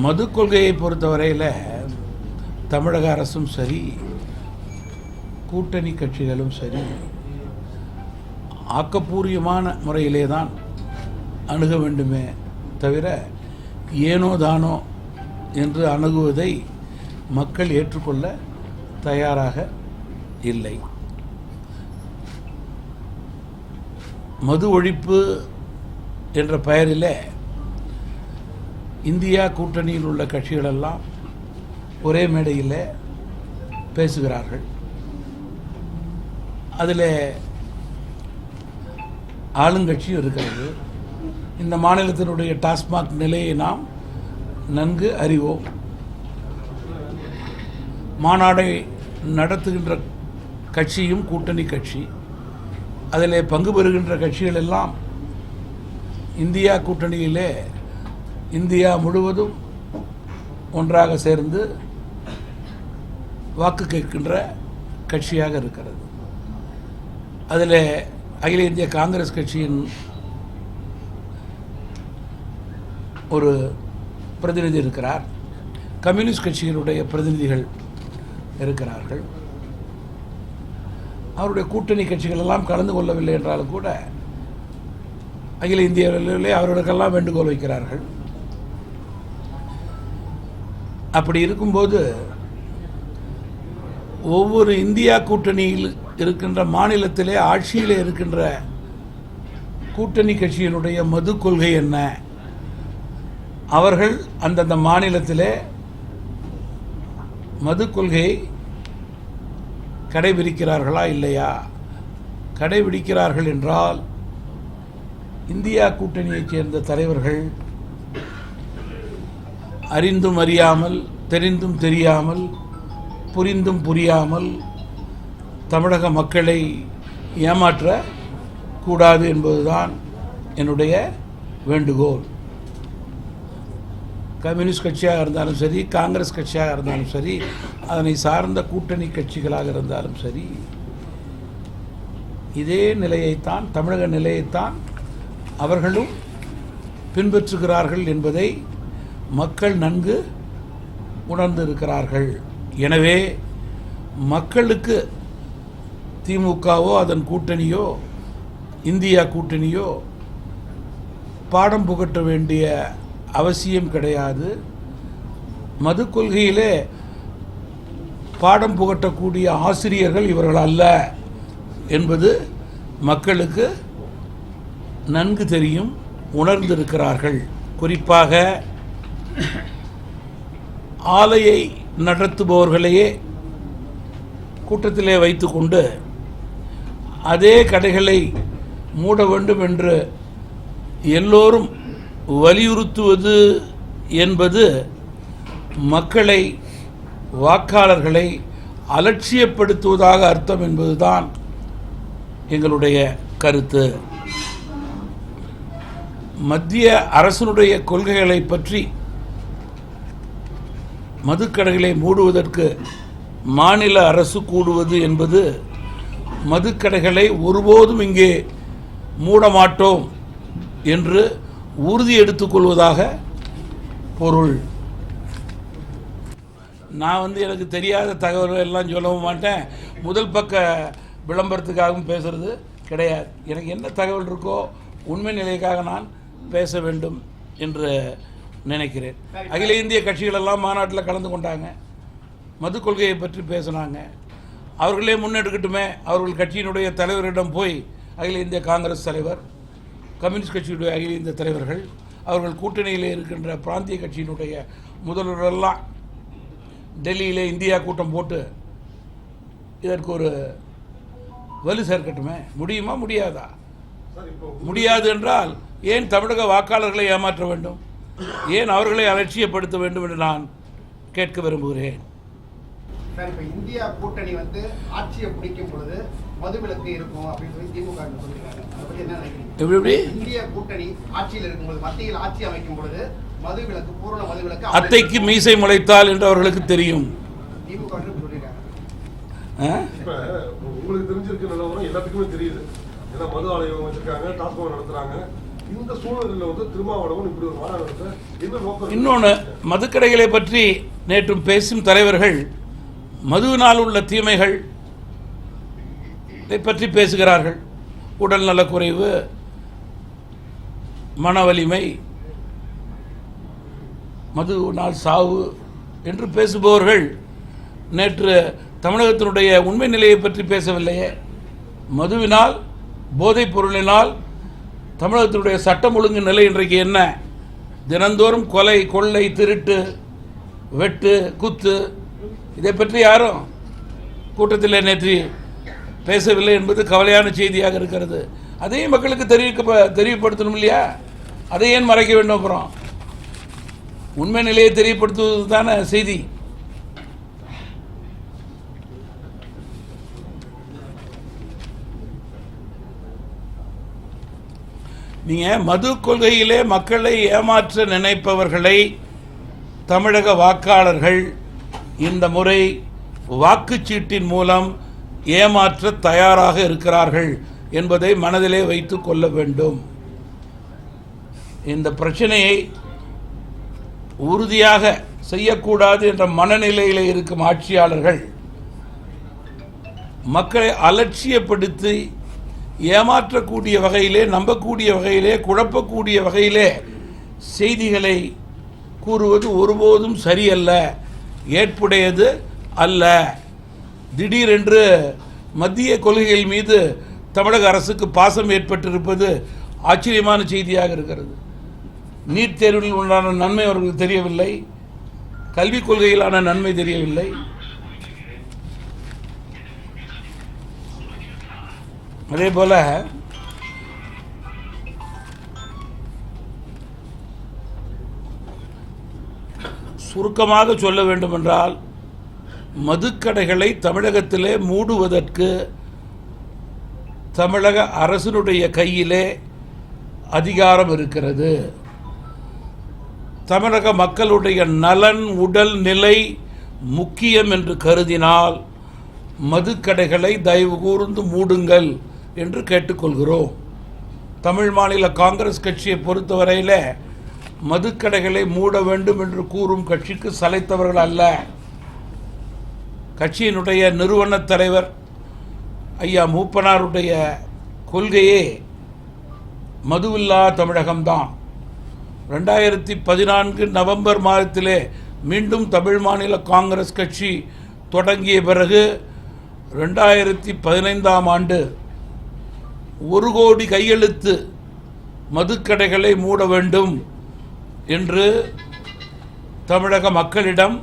மது கொள்கையை பொறுத்தவரையில் தமிழக அரசும் சரி, கூட்டணி கட்சிகளும் சரி, ஆக்கப்பூர்வமான முறையிலே தான் அணுக வேண்டுமே தவிர ஏனோ தானோ என்று அணுகுவதை மக்கள் ஏற்றுக்கொள்ள தயாராக இல்லை. மது ஒழிப்பு என்ற பெயரில் இந்தியா கூட்டணியில் உள்ள கட்சிகளெல்லாம் ஒரே மேடையில் பேசுகிறார்கள். அதில் ஆளுங்கட்சியும் இருக்கிறது. இந்த மாநிலத்தினுடைய டாஸ்மாக் நிலையை நாம் நன்கு அறிவோம். மாநாடை நடத்துகின்ற கட்சியும் கூட்டணி கட்சி. அதில் பங்கு பெறுகின்ற கட்சிகள் எல்லாம் இந்தியா கூட்டணியிலே இந்தியா முழுவதும் ஒன்றாக சேர்ந்து வாக்கு கேட்கின்ற கட்சியாக இருக்கிறது. அதில் அகில இந்திய காங்கிரஸ் கட்சியின் ஒரு பிரதிநிதி இருக்கிறார், கம்யூனிஸ்ட் கட்சியினுடைய பிரதிநிதிகள் இருக்கிறார்கள். அவருடைய கூட்டணி கட்சிகள் எல்லாம் கலந்து கொள்ளவில்லை என்றாலும் கூட அகில இந்தியாவிலே அவர்களுக்கெல்லாம் வேண்டுகோள் வைக்கிறார்கள். அப்படி இருக்கும்போது ஒவ்வொரு இந்தியா கூட்டணியில் இருக்கின்ற மாநிலத்திலே ஆட்சியில் இருக்கின்ற கூட்டணி கட்சியினுடைய மது கொள்கை என்ன, அவர்கள் அந்தந்த மாநிலத்திலே மது கொள்கையை கடைபிடிக்கிறார்களா இல்லையா? கடைபிடிக்கிறார்கள் என்றால் இந்தியா கூட்டணியைச் சேர்ந்த தலைவர்கள் அறிந்தும் அறியாமல், தெரிந்தும் தெரியாமல், புரிந்தும் புரியாமல் தமிழக மக்களை ஏமாற்றக்கூடாது என்பதுதான் என்னுடைய வேண்டுகோள். கம்யூனிஸ்ட் கட்சியாக இருந்தாலும் சரி, காங்கிரஸ் கட்சியாக இருந்தாலும் சரி, அதனை சார்ந்த கூட்டணி கட்சிகளாக இருந்தாலும் சரி, இதே நிலையைத்தான், தமிழக நிலையைத்தான் அவர்களும் பின்பற்றுகிறார்கள் என்பதை மக்கள் நன்கு உணர்ந்திருக்கிறார்கள். எனவே மக்களுக்கு திமுகவோ அதன் கூட்டணியோ இந்தியா கூட்டணியோ பாடம் புகட்ட வேண்டிய அவசியம் கிடையாது. மது கொள்கையிலே பாடம் புகட்டக்கூடிய ஆசிரியர்கள் இவர்கள் அல்ல என்பது மக்களுக்கு நன்கு தெரியும், உணர்ந்திருக்கிறார்கள். குறிப்பாக ஆலையை நடத்துபவர்களையே கூட்டத்திலே வைத்துக்கொண்டு அதே கடைகளை மூட வேண்டும் என்று எல்லோரும் வலியுறுத்துவது என்பது மக்களை, வாக்காளர்களை அலட்சியப்படுத்துவதாக அர்த்தம் என்பதுதான் எங்களுடைய கருத்து. மத்திய அரசினுடைய கொள்கைகளை பற்றி மதுக்கடைகளை மூடுவதற்கு மாநில அரசு கூடுவது என்பது மதுக்கடைகளை ஒருபோதும் இங்கே மூட மாட்டோம் என்று உறுதி எடுத்துக்கொள்வதாக பொருள். நான் எனக்கு தெரியாத தகவல்கள் எல்லாம் சொல்லவும் மாட்டேன், முதல் பக்க விளம்பரத்துக்காகவும் பேசுறது கிடையாது. எனக்கு என்ன தகவல் இருக்கோ உண்மை நிலைக்காக நான் பேச வேண்டும் என்று நினைக்கிறேன். அகில இந்திய கட்சிகளெல்லாம் மாநாட்டில் கலந்து கொண்டாங்க, மது கொள்கையை பற்றி பேசினாங்க. அவர்களே முன்னெடுக்கட்டுமே. அவர்கள் கட்சியினுடைய தலைவரிடம் போய் அகில இந்திய காங்கிரஸ் தலைவர், கம்யூனிஸ்ட் கட்சியுடைய அகில இந்திய தலைவர்கள், அவர்கள் கூட்டணியில் இருக்கின்ற பிராந்திய கட்சியினுடைய முதல்வரெல்லாம் டெல்லியிலே இந்தியா கூட்டம் போட்டு இதற்கு ஒரு வலு சேர்க்கட்டுமே. முடியுமா? முடியாதா? முடியாது என்றால் ஏன் தமிழக வாக்காளர்களை ஏமாற்ற வேண்டும்? ஏன் அவர்களை அலட்சியப்படுத்த வேண்டும் என்று நான் கேட்க விரும்புகிறேன். இந்தியா கூட்டணி ஆட்சியை பிடிக்கும் பொழுது மதுவிலக்கு இருக்கும் அப்படின்னு சொல்லி திமுக சொல்லியிருக்காங்க. அதை பத்தி என்ன நினைக்கிறீங்க? இந்தியா கூட்டணி ஆட்சியில் இருக்கும்போது, மத்தியில் ஆட்சி அமைக்கும் பொழுது மதுவிலக்கு, பூரண மதுவிலக்கு, அத்தைக்கு மீசை முளைத்தால் என்று அவர்களுக்கு தெரியும். திமுக சொல்லியிருக்காங்க. உங்களுக்கு தெரிஞ்சிருக்க நிலவரம் எல்லாத்துக்குமே தெரியுது. ஏன்னா மது ஆலயம் வச்சிருக்காங்க, டாஸ்மாக் நடத்துறாங்க. இந்த சூழலில் வந்து திருமாவளவன் இப்படி ஒரு மாநாடு என்ன நோக்கம்? இன்னொன்று, மதுக்கடைகளை பற்றி நேற்றும் பேசும் தலைவர்கள் மதுவினால் உள்ள தீமைகள் பற்றி பேசுகிறார்கள். உடல் நலக்குறைவு, மன வலிமை, மதுவினால் சாவு என்று பேசுபவர்கள் நேற்று தமிழகத்தினுடைய உண்மை நிலையை பற்றி பேசவில்லையே. மதுவினால், போதைப் பொருளினால் தமிழகத்தினுடைய சட்டம் ஒழுங்கு நிலை இன்றைக்கு என்ன? தினந்தோறும் கொலை, கொள்ளை, திருட்டு, வெட்டு, குத்து, இதை பற்றி யாரும் கூட்டத்தில் நேற்று பேசவில்லை என்பது கவலையான செய்தியாக இருக்கிறது. அதையும் மக்களுக்கு தெரியப்படுத்தணும் இல்லையா? அதை ஏன் மறைக்க வேண்டும்? அப்புறம் உண்மை நிலையை தெரியப்படுத்துவது தானே செய்தி. நீங்கள் மது கொள்கையிலே மக்களை ஏமாற்ற நினைப்பவர்களை தமிழக வாக்காளர்கள் இந்த முறை வாக்குச்சீட்டின் மூலம் ஏமாற்ற தயாராக இருக்கிறார்கள் என்பதை மனதிலே வைத்து கொள்ள வேண்டும். இந்த பிரச்சனையை உறுதியாக செய்யக்கூடாது என்ற மனநிலையில் இருக்கும் ஆட்சியாளர்கள் மக்களை அலட்சியப்படுத்தி ஏமாற்றக்கூடிய வகையிலே, நம்பக்கூடிய வகையிலே, குழப்பக்கூடிய வகையிலே செய்திகளை கூறுவது ஒருபோதும் சரியல்ல, ஏற்புடையது அல்ல. திடீரென்று மத்திய கொள்கைகள் மீது தமிழக அரசுக்கு பாசம் ஏற்பட்டிருப்பது ஆச்சரியமான செய்தியாக இருக்கிறது. நீட் தேர்வில் உண்டான நன்மை அவர்களுக்கு தெரியவில்லை, கல்விக் கொள்கையிலான நன்மை தெரியவில்லை. அதே போல சுருக்கமாக சொல்ல வேண்டுமென்றால், மதுக்கடைகளை தமிழகத்திலே மூடுவதற்கு தமிழக அரசினுடைய கையிலே அதிகாரம் இருக்கிறது. தமிழக மக்களுடைய நலன், உடல் நிலை முக்கியம் என்று கருதினால் மதுக்கடைகளை தயவு கூர்ந்து மூடுங்கள் என்று கேட்டுக்கொள்கிறோம். தமிழ் மாநில காங்கிரஸ் கட்சியை பொறுத்தவரையில் மதுக்கடைகளை மூட வேண்டும் என்று கூறும் கட்சிக்கு சளைத்தவர்கள் அல்ல. கட்சியினுடைய நிறுவன தலைவர் ஐயா மூப்பனாருடைய கொள்கையே மதுவில்லா தமிழகம்தான். 2014 நவம்பர் மாதத்திலே மீண்டும் தமிழ் மாநில காங்கிரஸ் கட்சி தொடங்கிய பிறகு 2015ஆம் ஆண்டு 1 கோடி கையெழுத்து மதுக்கடைகளை மூட வேண்டும் என்று தமிழக மக்களிடம்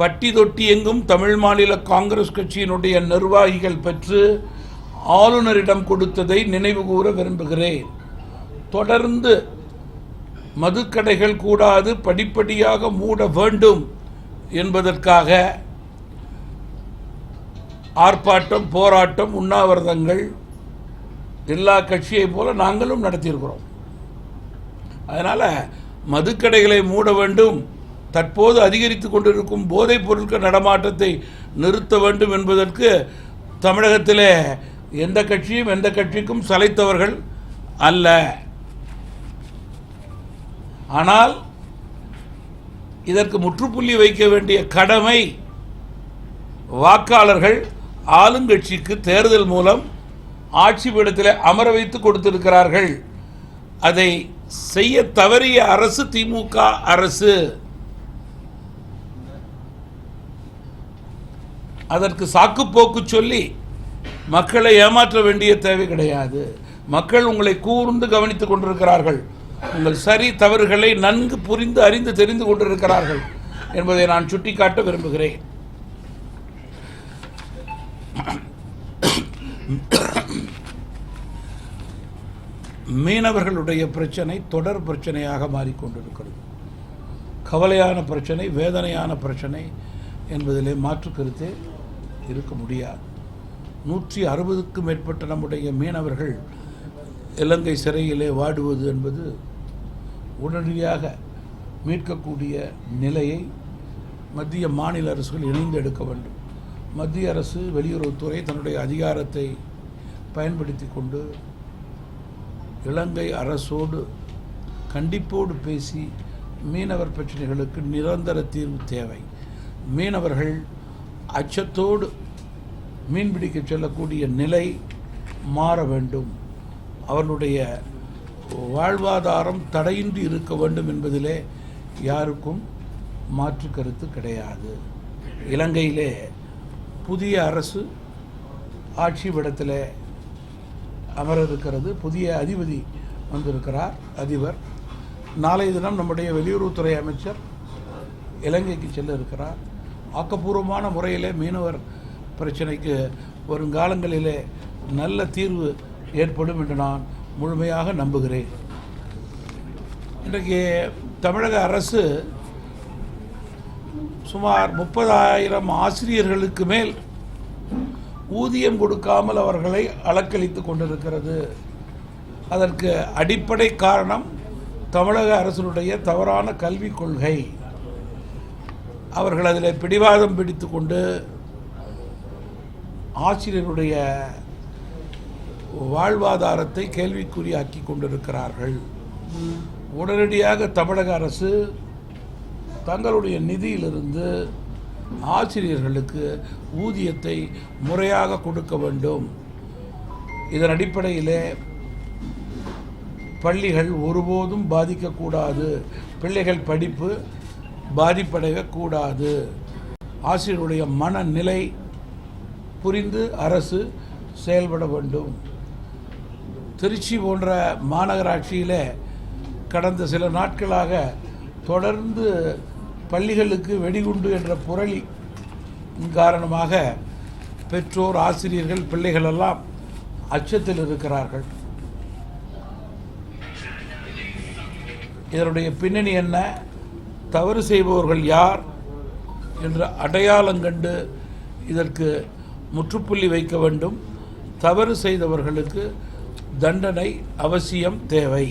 பட்டி தொட்டி எங்கும் தமிழ் மாநில காங்கிரஸ் கட்சியினுடைய நிர்வாகிகள் பெற்று ஆளுநரிடம் கொடுத்ததை நினைவு கூற விரும்புகிறேன். தொடர்ந்து மதுக்கடைகள் கூடாது, படிப்படியாக மூட வேண்டும் என்பதற்காக ஆர்ப்பாட்டம், போராட்டம், உண்ணாவிரதங்கள் எல்லா கட்சியை போல நாங்களும் நடத்தியிருக்கிறோம். அதனால் மதுக்கடைகளை மூட வேண்டும், தற்போது அதிகரித்து கொண்டிருக்கும் போதைப் பொருட்கள் நடமாட்டத்தை நிறுத்த வேண்டும் என்பதற்கு தமிழகத்தில் எந்த கட்சியும் எந்த கட்சிக்கும் சளைத்தவர்கள் அல்ல. ஆனால் இதற்கு முற்றுப்புள்ளி வைக்க வேண்டிய கடமை வாக்காளர்கள் ஆளுங்கட்சிக்கு தேர்தல் மூலம் ஆட்சி பீடத்தில் அமர வைத்து கொடுத்திருக்கிறார்கள். அதை செய்ய தவறிய அரசு திமுக அரசு. அதற்கு சாக்குப்போக்கு சொல்லி மக்களை ஏமாற்ற வேண்டிய தேவை கிடையாது. மக்கள் உங்களை கூர்ந்து கவனித்துக் கொண்டிருக்கிறார்கள். உங்கள் சரி தவறுகளை நன்கு புரிந்து அறிந்து தெரிந்து கொண்டிருக்கிறார்கள் என்பதை நான் சுட்டிக்காட்ட விரும்புகிறேன். மீனவர்களுடைய பிரச்சனை தொடர் பிரச்சனையாக மாறிக்கொண்டிருக்கிறது. கவலையான பிரச்சனை, வேதனையான பிரச்சனை என்பதிலே மாற்று கருத்தே இருக்க முடியாது. 160க்கும் மேற்பட்ட நம்முடைய மீனவர்கள் இலங்கை சிறையிலே வாடுவது என்பது உடனடியாக மீட்கக்கூடிய நிலையை மத்திய மாநில அரசுகள் இணைந்து எடுக்க வேண்டும். மத்திய அரசு, வெளியுறவுத்துறை தன்னுடைய அதிகாரத்தை பயன்படுத்தி கொண்டு இலங்கை அரசோடு கண்டிப்போடு பேசி மீனவர் பிரச்சனைகளுக்கு நிரந்தர தீர்வு தேவை. மீனவர்கள் அச்சத்தோடு மீன்பிடிக்க செல்லக்கூடிய நிலை மாற வேண்டும். அவர்களுடைய வாழ்வாதாரம் தடையின்றி இருக்க வேண்டும் என்பதிலே யாருக்கும் மாற்று கருத்து கிடையாது. இலங்கையிலே புதிய அரசு ஆட்சி விடத்தில் அமர இருக்கிறது. புதிய அதிபதி வந்திருக்கிறார், அதிபர். நாளைய தினம் நம்முடைய வெளியுறவுத்துறை அமைச்சர் இலங்கைக்கு செல்ல இருக்கிறார். ஆக்கப்பூர்வமான முறையிலே மீனவர் பிரச்சனைக்கு வருங்காலங்களிலே நல்ல தீர்வு ஏற்படும் என்று நான் முழுமையாக நம்புகிறேன். இன்றைக்கு தமிழக அரசு சுமார் 30,000 ஆசிரியர்களுக்கு மேல் ஊதியம் கொடுக்காமல் அவர்களை அலக்களித்து கொண்டிருக்கிறது. அதற்கு அடிப்படை காரணம் தமிழக அரசினுடைய தவறான கல்விக் கொள்கை. அவர்கள் அதில் பிடிவாதம் பிடித்து கொண்டு ஆசிரியருடைய வாழ்வாதாரத்தை கேள்விக்குறியாக்கி கொண்டிருக்கிறார்கள். உடனடியாக தமிழக அரசு தங்களுடைய நிதியிலிருந்து ஆசிரியர்களுக்கு ஊதியத்தை முறையாக கொடுக்க வேண்டும். இதன் அடிப்படையிலே பள்ளிகள் ஒருபோதும் பாதிக்கக்கூடாது, பிள்ளைகள் படிப்பு பாதிப்படையக்கூடாது. ஆசிரியருடைய மனநிலை புரிந்து அரசு செயல்பட வேண்டும். திருச்சி போன்ற மாநகராட்சியில் கடந்த சில நாட்களாக தொடர்ந்து பள்ளிகளுக்கு வெடிகுண்டு என்ற புரளி காரணமாக பெற்றோர், ஆசிரியர்கள், பிள்ளைகள் எல்லாம் அச்சத்தில் இருக்கிறார்கள். இதனுடைய பின்னணி என்ன, தவறு செய்பவர்கள் யார் என்ற அடையாளம் கண்டு இதற்கு முற்றுப்புள்ளி வைக்க வேண்டும். தவறு செய்தவர்களுக்கு தண்டனை அவசியம் தேவை.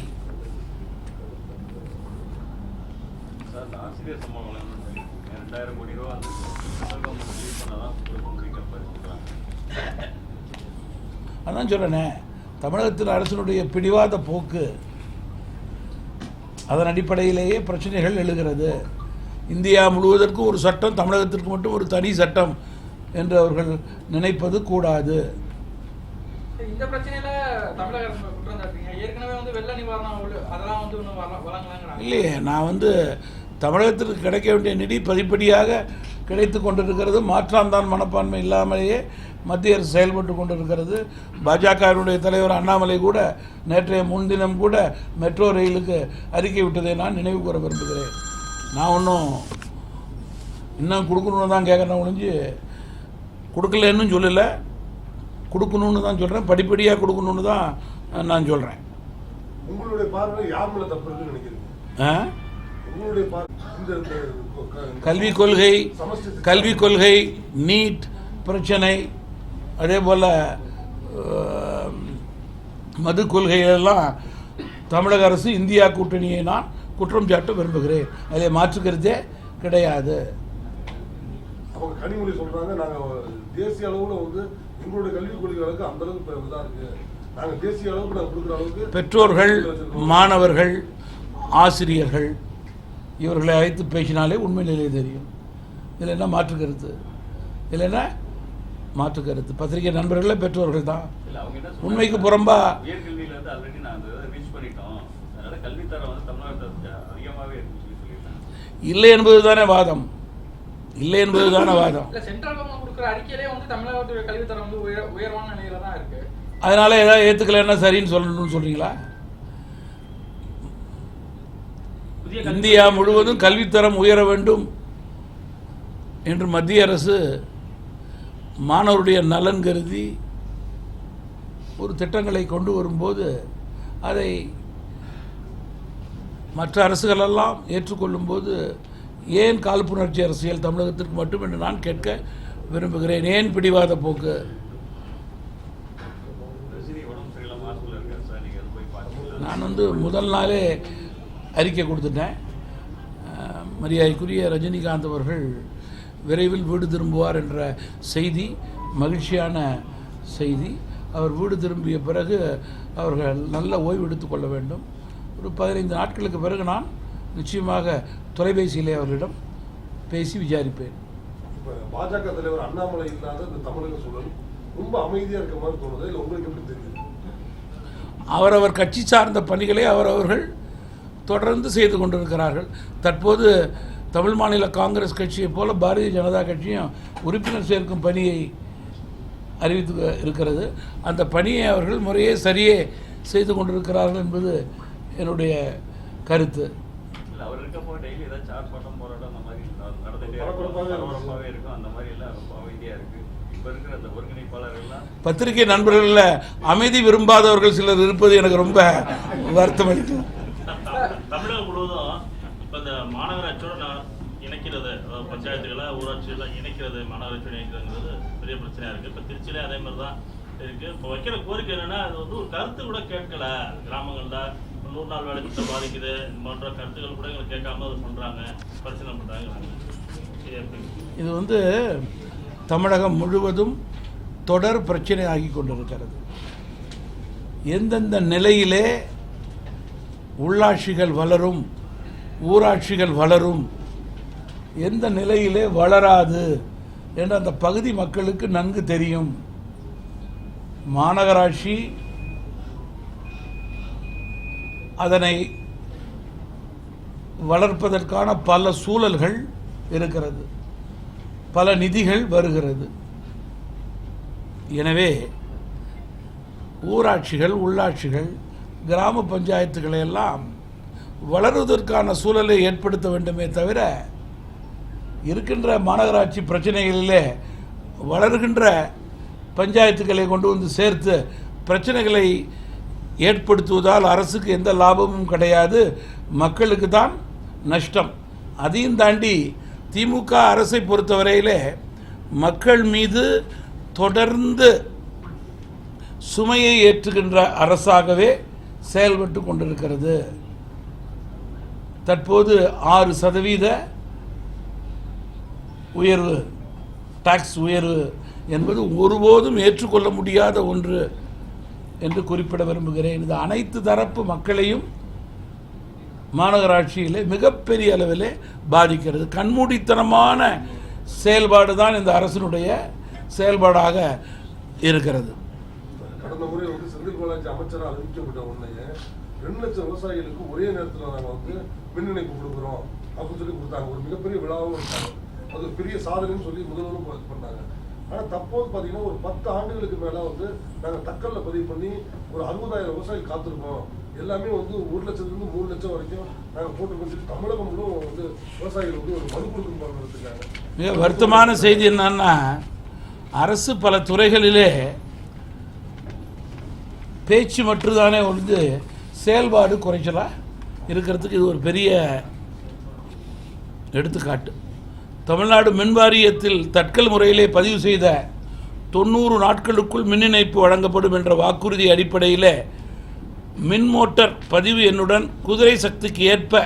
அதான் சொல்றேனே, தமிழகத்தில் அரசினுடைய பிடிவாத போக்கு, அதன் அடிப்படையிலேயே பிரச்சனைகள் எழுகிறது. இந்தியா முழுவதற்கும் ஒரு சட்டம், தமிழகத்திற்கு மட்டும் ஒரு தனி சட்டம் என்று அவர்கள் நினைப்பது கூடாது. இந்த பிரச்சனையில தமிழக அரசு குற்றம் சாட்டுறீங்க. ஏற்கனவே வெள்ள நிவாரணம் அதெல்லாம் வழங்கலாங்கிறாங்க. இல்லையே, நான் தமிழகத்திற்கு கிடைக்க வேண்டிய நிதி படிப்படியாக கிடைத்து கொண்டிருக்கிறது. மாற்றாந்தான் மனப்பான்மை இல்லாமலேயே மத்திய அரசு செயல்பட்டு கொண்டிருக்கிறது. பாஜகவினுடைய தலைவர் அண்ணாமலை கூட நேற்றைய முன்தினம் கூட மெட்ரோ ரயிலுக்கு அறிக்கை விட்டதை நான் நினைவு கூற விரும்புகிறேன். நான் இன்னும் கொடுக்கணுன்னு தான் கேட்குறேன் ஒழிஞ்சு கொடுக்கலன்னு சொல்லலை, கொடுக்கணும்னு தான் சொல்கிறேன். படிப்படியாக கொடுக்கணும்னு தான் நான் சொல்கிறேன். உங்களுடைய பார்வை யார் மேல தப்பு இருக்குன்னு நினைக்கிறீங்க? உங்களுடைய கல்விக் கொள்கை, நீட் பிரச்சனை, அதே போல் மது கொள்கைகளெல்லாம் தமிழக அரசு இந்தியா கூட்டணியை நான் குற்றம் சாட்ட விரும்புகிறேன். அதில் மாற்றுக்கிறதே கிடையாது. அவங்க கனிமொழி சொல்றாங்க, நாங்கள் தேசிய அளவில் எங்களுடைய கல்விக் கொள்கைகளுக்கு அந்த அளவுக்கு இதாக இருக்கு, நாங்கள் தேசிய அளவுக்கு நாங்கள் கொடுக்குற அளவுக்கு பெற்றோர்கள், மாணவர்கள், ஆசிரியர்கள் இவர்களை அழைத்து பேசினாலே உண்மை நிலையை தெரியும். இதில் என்ன மாற்று கருத்து? இதில் என்ன மாற்று கருத்து? பத்திரிகை நண்பர்களே பெற்றோர்கள் தான். உண்மைக்கு புறம்பா இல்லை என்பது தானே வாதம். இல்லை என்பது தானே வாதம். அதனால ஏதாவது ஏற்றுக்கலன்னா சரின்னு சொல்லணும்னு சொல்றீங்களா? இந்தியா முழுவதும் கல்வித்தரம் உயர வேண்டும் என்று மத்திய அரசு மாணவருடைய நலன் கருதி ஒரு திட்டங்களை கொண்டு வரும்போது அதை மற்ற அரசுகளெல்லாம் ஏற்றுக்கொள்ளும் போது ஏன் காழ்ப்புணர்ச்சி அரசியல் தமிழகத்திற்கு மட்டும் என்று நான் கேட்க விரும்புகிறேன். ஏன் பிடிவாத போக்கு? நான் முதல் நாளே அறிக்கை கொடுத்துட்டேன். மரியாதைக்குரிய ரஜினிகாந்த் அவர்கள் விரைவில் வீடு திரும்புவார் என்ற செய்தி மகிழ்ச்சியான செய்தி. அவர் வீடு திரும்பிய பிறகு அவர்கள் நல்ல ஓய்வு எடுத்துக்கொள்ள வேண்டும். ஒரு 15 நாட்களுக்கு பிறகு நான் நிச்சயமாக தொலைபேசியிலே அவர்களிடம் பேசி விசாரிப்பேன். இப்போ பாஜக தலைவர் அண்ணாமலை இல்லாத இந்த தமிழக சூழல் ரொம்ப அமைதியாக இருக்க மாதிரி தோணுது. இல்லை உங்களுக்கு எப்படி தெரியுது? அவரவர் கட்சி சார்ந்த பணிகளை அவரவர்கள் தொடர்ந்து செய்து கொண்டிருக்கிறார்கள். தற்போது தமிழ் மாநில காங்கிரஸ் கட்சியை போல பாரதிய ஜனதா கட்சியும் உறுப்பினர் சேர்க்கும் பணியை அறிவித்து இருக்கிறது. அந்த பணியை அவர்கள் முறையே சரியே செய்து கொண்டிருக்கிறார்கள் என்பது என்னுடைய கருத்து. அவர் இருக்கப்போ டெய்லி ஏதாவது சார்ஜ் பட்டம் போராட்டம் அந்த மாதிரி நடந்துகிட்டே இருக்கும். அந்த மாதிரி எல்லாம் ரொம்ப அமைதியாக இருக்குது. இப்போ இருக்கிற அந்த ஒருங்கிணைப்பாளர்கள்லாம் பத்திரிகை நண்பர்களில் அமைதி விரும்பாதவர்கள் சிலர் இருப்பது எனக்கு ரொம்ப வருத்தம் அளிக்கும். தமிழகம் முழுவதும் இப்போ இந்த மாநகராட்சியோட இணைக்கிறது, பஞ்சாயத்துகளை ஊராட்சிகளை இணைக்கிறது, மாநகராட்சியோட இணைக்கிறதுங்கிறது பெரிய பிரச்சனையாக இருக்குது. இப்போ திருச்சியிலே அதே மாதிரி தான் இருக்குது. இப்போ வைக்கிற கோரிக்கை என்னென்னா, அது வந்து ஒரு கருத்து கூட கேட்கல. கிராமங்களில் 100 நாள் வேலை திட்டம் பாதிக்குது போன்ற கருத்துக்கள் கூட எங்களுக்கு கேட்காம அது பண்ணுறாங்க, பிரச்சனை பண்ணுறாங்க. இது வந்து தமிழகம் முழுவதும் தொடர் பிரச்சனை ஆகி கொண்டிருக்கிறது. எந்தெந்த நிலையிலே உள்ளாட்சிகள் வளரும், ஊராட்சிகள் வளரும், எந்த நிலையிலே வளராது என்று அந்த பகுதி மக்களுக்கு நன்கு தெரியும். மாநகராட்சி அதனை வளர்ப்பதற்கான பல சூழல்கள் இருக்கிறது, பல நிதிகள் வருகிறது. எனவே ஊராட்சிகள், உள்ளாட்சிகள், கிராம பஞ்சாயத்துக்களை எல்லாம் வளருவதற்கான சூழலை ஏற்படுத்த வேண்டுமே தவிர, இருக்கின்ற மாநகராட்சி பிரச்சனைகளிலே வளர்கின்ற பஞ்சாயத்துக்களை கொண்டு வந்து சேர்த்து பிரச்சனைகளை ஏற்படுத்துவதால் அரசுக்கு எந்த லாபமும் கிடையாது, மக்களுக்கு தான் நஷ்டம். அதையும் தாண்டி திமுக அரசை பொறுத்தவரையிலே மக்கள் மீது தொடர்ந்து சுமையை ஏற்றுகின்ற அரசாகவே செயல்பட்டு கொண்டிருக்கிறது. தற்போது 6% உயர்வு, டாக்ஸ் உயர்வு என்பது ஒருபோதும் ஏற்றுக்கொள்ள முடியாத ஒன்று என்று குறிப்பிட விரும்புகிறேன். இது அனைத்து தரப்பு மக்களையும் மாநகராட்சியிலே மிகப்பெரிய அளவிலே பாதிக்கிறது. கண்மூடித்தனமான செயல்பாடு தான் இந்த அரசினுடைய செயல்பாடாக இருக்கிறது. கடந்த முறை வந்து செந்தில் பாலாஜி அமைச்சராக அறிவிக்கப்பட்ட உடனே 2 லட்சம் விவசாயிகளுக்கு ஒரே நேரத்தில் நாங்கள் வந்து மின் இணைப்பு கொடுக்குறோம் அப்படின்னு சொல்லி கொடுத்தாங்க. ஒரு மிகப்பெரிய விழாவும் இருக்காங்க. அது ஒரு பெரிய சாதனைன்னு சொல்லி முதல்வரும் பண்ணாங்க. ஆனால் தற்போது பார்த்தீங்கன்னா ஒரு 10 ஆண்டுகளுக்கு மேலே வந்து நாங்கள் தக்கல்ல பதிவு பண்ணி ஒரு 60,000 விவசாயிகள் காத்திருக்கோம். எல்லாமே வந்து 1 லட்சத்துலேருந்து 3 லட்சம் வரைக்கும் நாங்கள் போட்டுக்கொண்டு தமிழகம் முழுவதும் வந்து விவசாயிகள் வந்து ஒரு மனு கொடுக்கணும் இருக்காங்க. மிக வருத்தமான செய்தி என்னன்னா, அரசு பல துறைகளிலே பேச்சு மட்டும்தானே வந்து செயல்பாடு குறைச்சலாக இருக்கிறதுக்கு இது ஒரு பெரிய எடுத்துக்காட்டு. தமிழ்நாடு மின் வாரியத்தில் தட்கல் முறையிலே பதிவு செய்த 90 நாட்களுக்குள் மின் இணைப்பு வழங்கப்படும் என்ற வாக்குறுதி அடிப்படையில் மின் மோட்டார் பதிவு எண்ணுடன் குதிரை சக்திக்கு ஏற்ப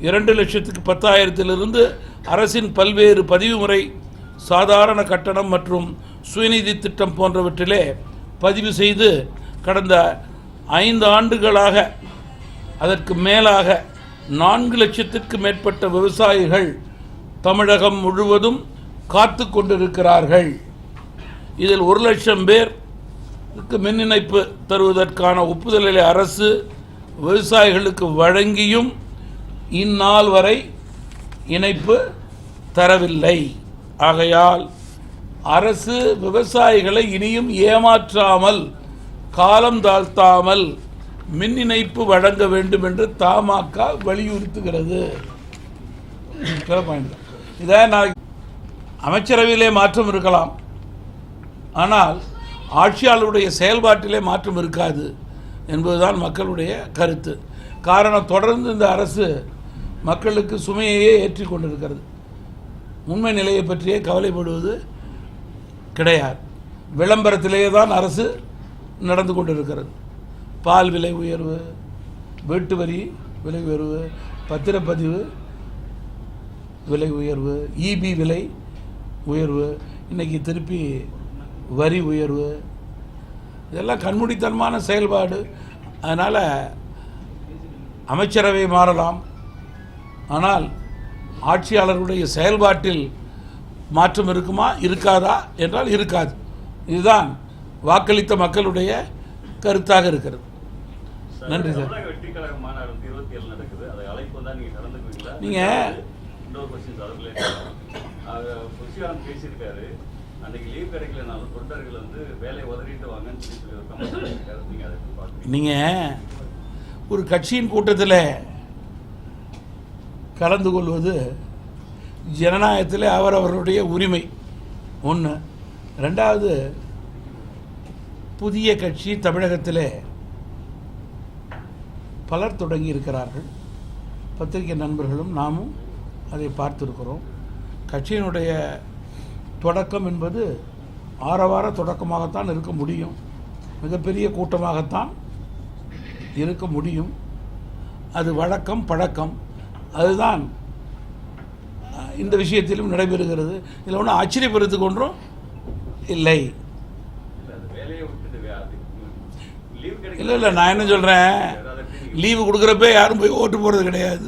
2,10,000 அரசின் பல்வேறு பதிவு முறை, சாதாரண கட்டணம் மற்றும் சுயநிதி திட்டம் போன்றவற்றிலே பதிவு செய்து கடந்த 5 ஆண்டுகளாக அதற்கு மேலாக 4 லட்சத்திற்கு மேற்பட்ட விவசாயிகள் தமிழகம் முழுவதும் காத்து கொண்டிருக்கிறார்கள். இதில் 1 லட்சம் பேருக்கு மின் இணைப்பு தருவதற்கான ஒப்புதலை அரசு விவசாயிகளுக்கு வழங்கியும் இந்நாள் வரை இணைப்பு தரவில்லை. ஆகையால் அரசு விவசாயிகளை இனியும் ஏமாற்றாமல், காலம் தாழ்த்தாமல் மின் இணைப்பு வழங்க வேண்டும் என்று தமாக வலியுறுத்துகிறது. இதை நான் அமைச்சரவையிலே மாற்றம் இருக்கலாம், ஆனால் ஆட்சியாளருடைய செயல்பாட்டிலே மாற்றம் இருக்காது என்பதுதான் மக்களுடைய கருத்து. காரணம், தொடர்ந்து இந்த அரசு மக்களுக்கு சுமையையே ஏற்றி கொண்டிருக்கிறது. உண்மை நிலையை பற்றியே கவலைப்படுவது கிடையாது. விளம்பரத்திலேயே தான் அரசு நடந்து கொண்டிருக்கிறது. பால் விலை உயர்வு, வீட்டு வரி விலை உயர்வு, பத்திரப்பதிவு விலை உயர்வு, இபி விலை உயர்வு, இன்றைக்கி திருப்பி வரி உயர்வு, இதெல்லாம் கண்மூடித்தனமான செயல்பாடு. அதனால் அமைச்சரவை மாறலாம், ஆனால் ஆட்சியாளர்களுடைய செயல்பாட்டில் மாற்றம் இருக்குமா இருக்காதா என்றால் இருக்காது. இதுதான் வாக்களித்த மக்களுடைய கருத்தாக இருக்கிறது. நன்றி சார். வெற்றி கழக மாநாடு 27 நடக்குது. அதை அழைப்பு தான் நீங்க கலந்துக்குவீங்களா? நீங்கள் இன்னொரு கொஸ்டின் அதில் புஷியான் பேசியிருக்காரு, அன்னைக்கு லீவ் கிடைக்கலனாலும் தொண்டர்கள் வந்து வேலையை உதறிட்டு வாங்கன்னு சொல்லி கமெண்ட் பண்ணியிருக்காரு. நீங்கள் அதை பார்க்குறீங்க? நீங்கள் ஒரு கட்சியின் கூட்டத்தில் கலந்து கொள்வது ஜனநாயகத்தில் அவரவர்களுடைய உரிமை ஒன்று. ரெண்டாவது, புதிய கட்சி தமிழகத்தில் பலர் தொடங்கி இருக்கிறார்கள். பத்திரிகை நண்பர்களும் நாமும் அதை பார்த்துருக்கிறோம். கட்சியினுடைய தொடக்கம் என்பது ஆரவார தொடக்கமாகத்தான் இருக்க முடியும், மிகப்பெரிய கூட்டமாகத்தான் இருக்க முடியும். அது வழக்கம் பழக்கம், அதுதான் இந்த விஷயத்திலும் நடைபெறுகிறது. இதில் ஒன்றும் ஆச்சரியப்படுறதுக்கு ஒன்றும் இல்லை. இல்லை, நான் என்ன சொல்கிறேன், லீவு கொடுக்குறப்ப யாரும் போய் ஓட்டு போகிறது கிடையாது.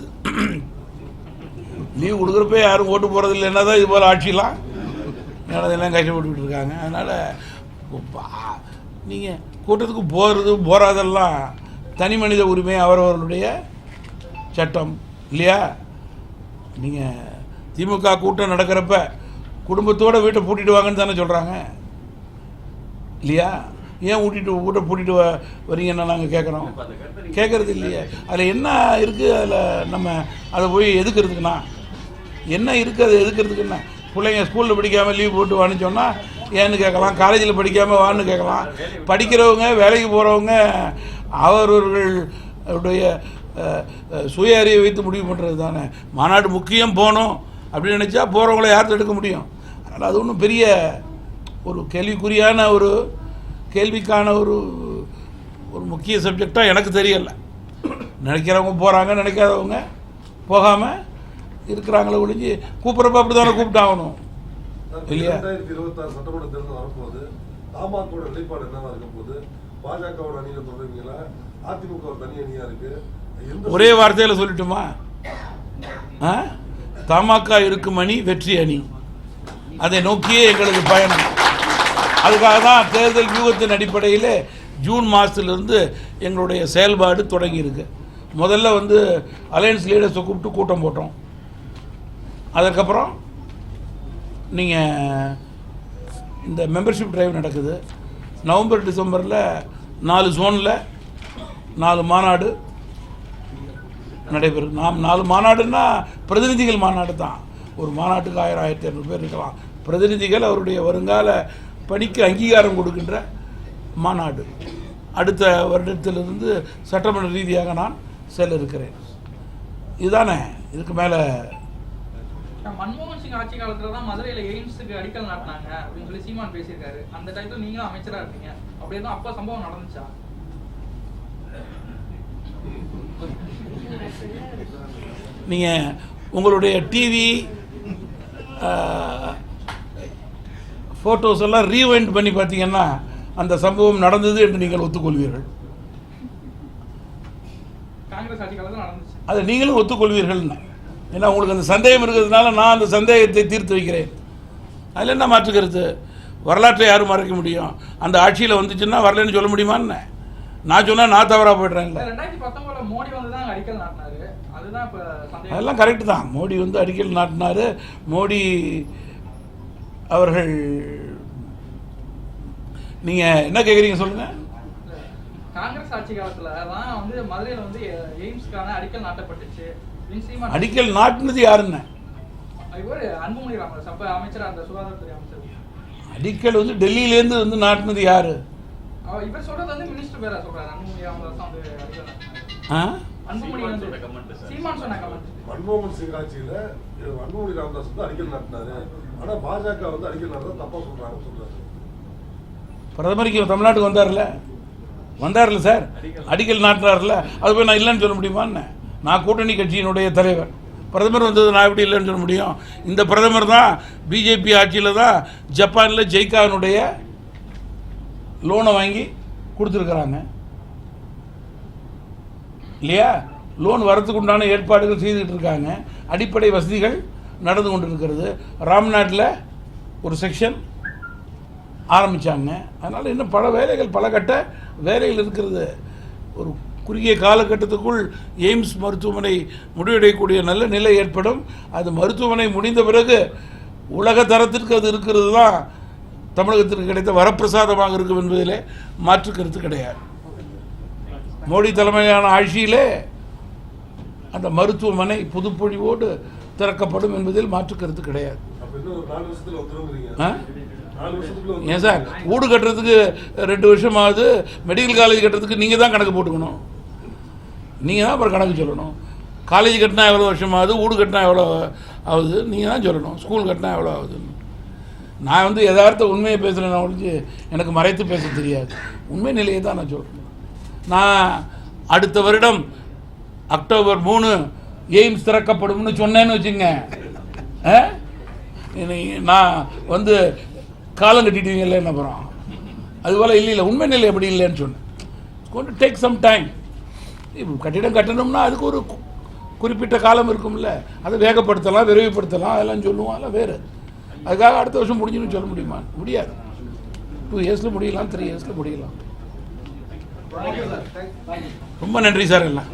லீவு கொடுக்குறப்ப யாரும் ஓட்டு போகிறது இல்லைன்னா தான் இது போல் ஆட்சிலாம் நடந்தெல்லாம் கஷ்டப்பட்டுக்கிட்டு இருக்காங்க. அதனால் நீங்கள் கூட்டத்துக்கு போகிறதெல்லாம் தனி மனித உரிமை, அவரவர்களுடைய சட்டம் இல்லையா? நீங்கள் திமுக கூட்டம் நடக்கிறப்ப குடும்பத்தோடு வீட்டை பூட்டிட்டு வாங்கன்னு தானே சொல்கிறாங்க இல்லையா? ஏன் வீட்டை பூட்டிட்டு வரீங்கன்னா நாங்கள் கேட்குறோம், கேட்குறது இல்லையே. அதில் என்ன இருக்குது? அதில் நம்ம அதை போய் எதுக்கிறதுக்குண்ணா என்ன இருக்குது? அதை எதுக்கிறதுக்குன்னா பிள்ளைங்க ஸ்கூலில் படிக்காமல் லீவ் போட்டு வான்னு சொன்னால் ஏன்னு கேட்கலாம், காலேஜில் படிக்காமல் வான்னு கேட்கலாம். படிக்கிறவங்க வேலைக்கு போகிறவங்க அவர்களுடைய சுய அறிவை வைத்து முடிவு பண்ணுறது தானே. மாநாடு முக்கியம் போகணும் அப்படின்னு நினச்சா போகிறவங்கள யார் தடுக்க முடியும்? அதனால் அது ஒன்றும் பெரிய ஒரு கேள்விக்குறியான ஒரு கேள்விக்கான ஒரு முக்கிய சப்ஜெக்டாக எனக்கு தெரியலை. நினைக்கிறவங்க போகிறாங்க, நினைக்காதவங்க போகாமல் இருக்கிறாங்களே ஒழிஞ்சு கூப்பிட்றப்ப அப்படி தானே கூப்பிட்டாகணும் இல்லையா? 2026 சட்டமன்ற தேர்தல் வரப்போகுது. தமாகோட நிலைப்பாடு என்னவா இருக்க போகுது? பாஜகவோட அணியில் தொடர்றீங்களா? அதிமுக ஒரு தனி அணியாக இருக்குது. ஒரே வார்த்தையில் சொல்லட்டுமா? தமாக இருக்கும் அணி வெற்றி அணி, அதை நோக்கியே எங்களது பயணம். அதுக்காக தான் தேர்தல் வியூகத்தின் அடிப்படையில் ஜூன் மாதத்துலேருந்து எங்களுடைய செயல்பாடு தொடங்கியிருக்கு. முதல்ல அலையன்ஸ் லீடர்ஸை கூப்பிட்டு கூட்டம் போட்டோம். அதுக்கப்புறம் நீங்கள் இந்த மெம்பர்ஷிப் டிரைவ் நடக்குது. நவம்பர் டிசம்பரில் 4 ஜோனில் 4 மாநாடு நடைபெறும். 4 மாநாடுன்னா பிரதிநிதிகள் மாநாடு தான். ஒரு மாநாட்டுக்கு 1000-1500 பேர் இருக்கலாம். பிரதிநிதிகள் அவருடைய வருங்கால பணிக்கு அங்கீகாரம் கொடுக்கின்ற மாநாடு. அடுத்த வருடத்திலிருந்து சட்டமன்ற ரீதியாக நான் செல்ல இருக்கிறேன். இதுதானே, இதுக்கு மேலே. மன்மோகன் சிங் ஆட்சி காலத்தில் தான் மதுரையில் எய்ம்ஸுக்கு அடிக்கல் நாட்டினாங்க அப்படின்னு சொல்லி சீமான் பேசியிருக்காரு. அந்த டைத்தில் நீங்களும் அமைச்சராக இருக்கீங்க. அப்படியே தான் அப்போ சம்பவம் நடந்துச்சா? நீங்கள் உங்களுடைய டிவி ஃபோட்டோஸ் எல்லாம் ரீவைண்ட் பண்ணி பார்த்தீங்கன்னா அந்த சம்பவம் நடந்தது என்று நீங்கள் ஒத்துக்கொள்வீர்கள். காங்கிரஸ் ஆட்சி காலத்தில் நடந்துச்சு, அதை நீங்களும் ஒத்துக்கொள்வீர்கள். ஏன்னா உங்களுக்கு அந்த சந்தேகம் இருக்கிறதுனால நான் அந்த சந்தேகத்தை தீர்த்து வைக்கிறேன். அதில் என்ன மாற்றுக்கிறது? வரலாற்றை யாரும் மறைக்க முடியும்? அந்த ஆட்சியில் வந்துச்சுன்னா வரலன்னு சொல்ல முடியுமான்னு நான் சொன்னால் நான் தவறாக போய்ட்றேன். இல்லை, 2019 மோடி தான் அடிக்கல் நாட்டினாரு. அதுதான் இப்போ அதெல்லாம் கரெக்டு தான். மோடி அடிக்கல் நாட்டினார். மோடி அவர்கள், நீங்கள் என்ன கேட்குறீங்க சொல்லுங்கள். காங்கிரஸ் ஆட்சி காலத்தில் தான் மதுரையில் எய்ம்ஸ்க்கான அடிக்கல் நாட்டப்பட்டுச்சு. அடிக்கல் நாட்டினது யாருன்னு? அன்புமணி ராமதாஸ் அப்போ அமைச்சர், அந்த சுகாதாரத்துறை அமைச்சர். அடிக்கல் டெல்லியிலேருந்து நாட்டினது யாரு? இவர் சொல்றது மினிஸ்டர் பேரா சொல்றாரு. அன்புமணி ராமதாஸ் அன்புமணி சீமான் சொன்ன கமெண்ட். மன்மோகன் சிங் ஆட்சியில் அன்புமணி ராமதாஸ் அடிக்கல் நாட்டினாரு. ஆனால் பாஜக அடிக்கல் நாட்டதான் தப்பா சொல்றாரு. பிரதமருக்கு தமிழ்நாட்டுக்கு வந்தார்ல சார், அடிக்கல் நாட்டுறாருல. அது போய் நான் இல்லைன்னு சொல்ல முடியுமான்னு? நான் கூட்டணி கட்சியினுடைய தலைவர். பிரதமர் வந்தது நான் எப்படி இல்லைன்னு சொல்ல முடியும்? இந்த பிரதமர் தான் பிஜேபி ஆட்சியில் தான் ஜப்பானில் ஜெய்கானுடைய லோனை வாங்கி கொடுத்துருக்குறாங்க இல்லையா? லோன் வரத்துக்கு உண்டான ஏற்பாடுகள் செய்துக்கிட்டு இருக்காங்க. அடிப்படை வசதிகள் நடந்து கொண்டு இருக்கிறது. ராம்நாட்டில் ஒரு செக்ஷன் ஆரம்பித்தாங்க. அதனால் இன்னும் பல வேலைகள், பல கட்ட வேலைகள் இருக்கிறது. ஒரு குறுகிய காலகட்டத்துக்குள் எய்ம்ஸ் மருத்துவமனை முடிவடையக்கூடிய நல்ல நிலை ஏற்படும். அது மருத்துவமனை முடிந்த பிறகு உலக தரத்திற்கு அது இருக்கிறது தான் தமிழகத்திற்கு கிடைத்த வரப்பிரசாதமாக இருக்கும் என்பதிலே மாற்று கருத்து கிடையாது. மோடி தலைமையிலான ஆட்சியிலே அந்த மருத்துவமனை புதுப்பொழிவோடு திறக்கப்படும் என்பதில் மாற்று கருத்து கிடையாது. ஏன் சார், வீடு கட்டுறதுக்கு 2 வருஷம் ஆகுது, மெடிக்கல் காலேஜ் கட்டுறதுக்கு நீங்கள் தான் கணக்கு போட்டுக்கணும். நீங்கள் தான் அப்புறம் கணக்கு சொல்லணும். காலேஜ் கட்டினா எவ்வளோ வருஷம் ஆகுது, வீடு கட்டினா எவ்வளோ ஆகுது நீங்கள் தான் சொல்லணும். ஸ்கூல் கட்டினா எவ்வளோ ஆகுதுன்னு. நான் யதார்த்த உண்மையை பேசுகிறேன், நான் ஒழிஞ்சு எனக்கு மறைத்து பேச தெரியாது. உண்மை நிலையை தான் நான் சொல்கிறேன். நான் அடுத்த வருடம் அக்டோபர் 3 எய்ம்ஸ் திறக்கப்படும்னு சொன்னேன்னு வச்சுங்க, நான் காலம் கட்டிட்டீங்கல்ல என்ன அப்புறம். அதுபோல் இல்லை, உண்மை நிலை எப்படி இல்லைன்னு சொன்னேன். கொண்டு டேக் சம் டைம். கட்டிடம் கட்டணும்னா அதுக்கு ஒரு குறிப்பிட்ட காலம் இருக்கும்ல, அதை வேகப்படுத்தலாம், விரைவுபடுத்தலாம், அதெல்லாம் சொல்லுவோம். அதெல்லாம் வேறு. அதுக்காக அடுத்த வருஷம் முடிஞ்சுன்னு சொல்ல முடியுமா? முடியாது. 2 இயர்ஸில் முடியலாம், 3 இயர்ஸில் முடியலாம். ரொம்ப நன்றி சார் எல்லாம்.